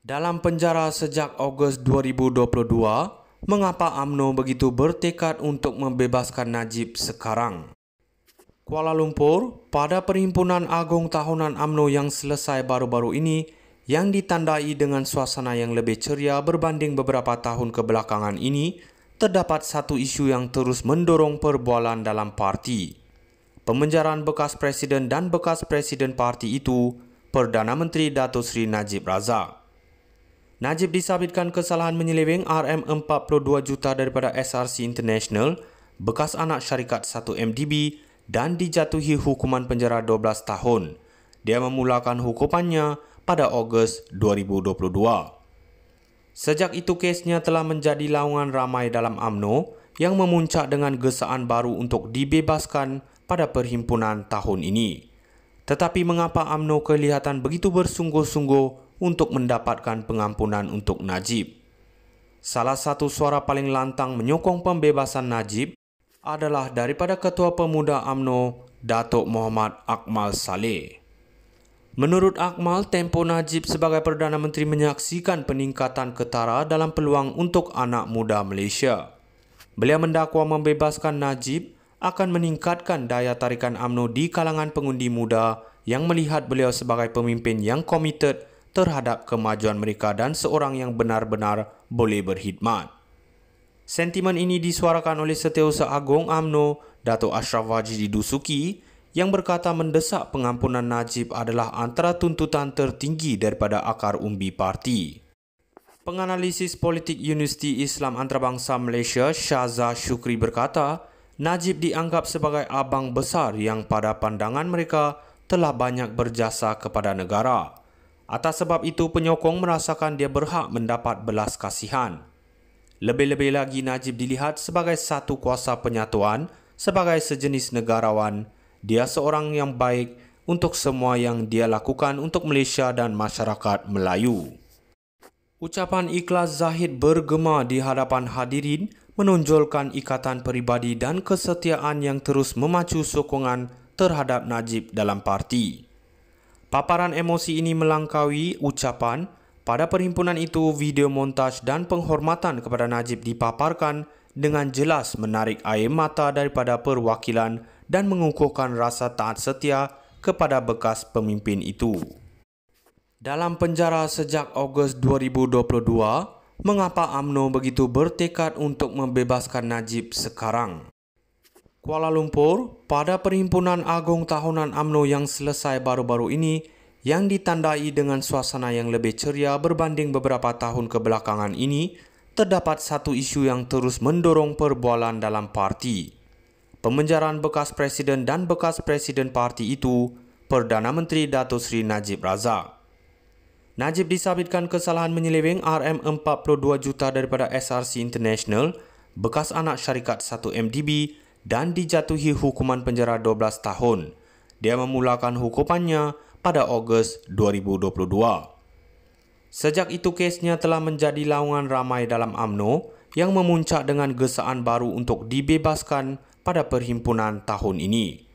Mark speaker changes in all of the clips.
Speaker 1: Dalam penjara sejak Ogos 2022, mengapa UMNO begitu bertekad untuk membebaskan Najib sekarang? Kuala Lumpur, pada Perhimpunan Agung Tahunan UMNO yang selesai baru-baru ini, yang ditandai dengan suasana yang lebih ceria berbanding beberapa tahun kebelakangan ini, terdapat satu isu yang terus mendorong perbualan dalam parti. Pemenjaraan bekas presiden dan bekas presiden parti itu, Perdana Menteri Datuk Seri Najib Razak. Najib disabitkan kesalahan menyeleweng RM42 juta daripada SRC International, bekas anak syarikat 1MDB dan dijatuhi hukuman penjara 12 tahun. Dia memulakan hukumannya pada Ogos 2022. Sejak itu kesnya telah menjadi laungan ramai dalam UMNO yang memuncak dengan gesaan baru untuk dibebaskan pada perhimpunan tahun ini. Tetapi mengapa UMNO kelihatan begitu bersungguh-sungguh untuk mendapatkan pengampunan untuk Najib? Salah satu suara paling lantang menyokong pembebasan Najib adalah daripada Ketua Pemuda UMNO, Datuk Muhammad Akmal Saleh. Menurut Akmal, tempo Najib sebagai Perdana Menteri menyaksikan peningkatan ketara dalam peluang untuk anak muda Malaysia. Beliau mendakwa membebaskan Najib akan meningkatkan daya tarikan UMNO di kalangan pengundi muda yang melihat beliau sebagai pemimpin yang komited terhadap kemajuan mereka dan seorang yang benar-benar boleh berkhidmat. Sentimen ini disuarakan oleh Setiausaha Agung UMNO, Datuk Ashraf Wajidi Dusuki, yang berkata mendesak pengampunan Najib adalah antara tuntutan tertinggi daripada akar umbi parti. Penganalisis politik Universiti Islam Antarabangsa Malaysia, Syaza Shukri berkata, Najib dianggap sebagai abang besar yang pada pandangan mereka telah banyak berjasa kepada negara. Atas sebab itu, penyokong merasakan dia berhak mendapat belas kasihan. Lebih-lebih lagi, Najib dilihat sebagai satu kuasa penyatuan, sebagai sejenis negarawan. Dia seorang yang baik untuk semua yang dia lakukan untuk Malaysia dan masyarakat Melayu. Ucapan ikhlas Zahid bergema di hadapan hadirin menonjolkan ikatan peribadi dan kesetiaan yang terus memacu sokongan terhadap Najib dalam parti. Paparan emosi ini melangkaui ucapan. Pada perhimpunan itu, video montaj dan penghormatan kepada Najib dipaparkan dengan jelas menarik air mata daripada perwakilan dan mengukuhkan rasa taat setia kepada bekas pemimpin itu. Dalam penjara sejak Ogos 2022, mengapa UMNO begitu bertekad untuk membebaskan Najib sekarang? Kuala Lumpur, pada Perhimpunan Agung Tahunan UMNO yang selesai baru-baru ini, yang ditandai dengan suasana yang lebih ceria berbanding beberapa tahun kebelakangan ini, terdapat satu isu yang terus mendorong perbualan dalam parti. Pemenjaraan bekas presiden dan bekas presiden parti itu, Perdana Menteri Datuk Seri Najib Razak. Najib disabitkan kesalahan menyeleweng RM42 juta daripada SRC International, bekas anak syarikat 1MDB dan dijatuhi hukuman penjara 12 tahun. Dia memulakan hukumannya pada Ogos 2022. Sejak itu kesnya telah menjadi laungan ramai dalam UMNO yang memuncak dengan gesaan baru untuk dibebaskan pada perhimpunan tahun ini.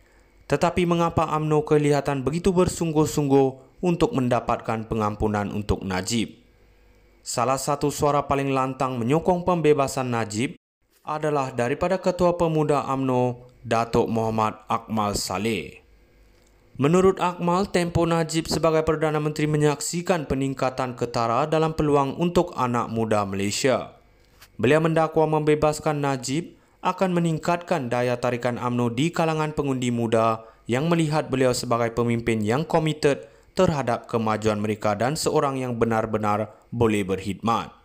Speaker 1: Tetapi mengapa UMNO kelihatan begitu bersungguh-sungguh untuk mendapatkan pengampunan untuk Najib? Salah satu suara paling lantang menyokong pembebasan Najib adalah daripada Ketua Pemuda UMNO, Datuk Muhammad Akmal Saleh. Menurut Akmal, tempo Najib sebagai Perdana Menteri menyaksikan peningkatan ketara dalam peluang untuk anak muda Malaysia. Beliau mendakwa membebaskan Najib akan meningkatkan daya tarikan UMNO di kalangan pengundi muda yang melihat beliau sebagai pemimpin yang komited terhadap kemajuan mereka dan seorang yang benar-benar boleh berkhidmat.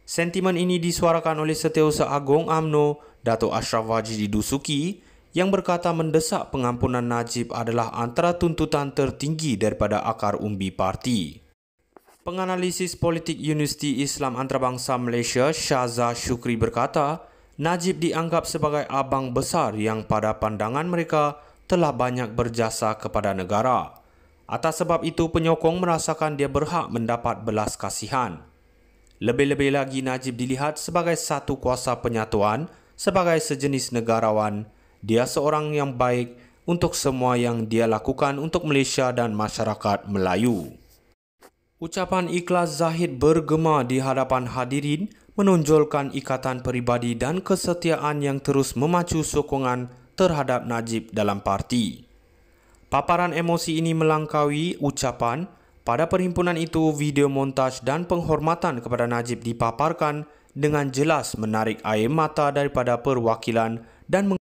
Speaker 1: Sentimen ini disuarakan oleh Setiausaha Agung UMNO, Datuk Ashraf Wajidi Dusuki, yang berkata mendesak pengampunan Najib adalah antara tuntutan tertinggi daripada akar umbi parti. Penganalisis politik Universiti Islam Antarabangsa Malaysia, Syaza Shukri berkata, Najib dianggap sebagai abang besar yang pada pandangan mereka telah banyak berjasa kepada negara. Atas sebab itu, penyokong merasakan dia berhak mendapat belas kasihan. Lebih-lebih lagi, Najib dilihat sebagai satu kuasa penyatuan, sebagai sejenis negarawan. Dia seorang yang baik untuk semua yang dia lakukan untuk Malaysia dan masyarakat Melayu. Ucapan ikhlas Zahid bergema di hadapan hadirin menonjolkan ikatan peribadi dan kesetiaan yang terus memacu sokongan terhadap Najib dalam parti. Paparan emosi ini melangkaui ucapan. Pada perhimpunan itu, video montaj dan penghormatan kepada Najib dipaparkan dengan jelas menarik air mata daripada perwakilan dan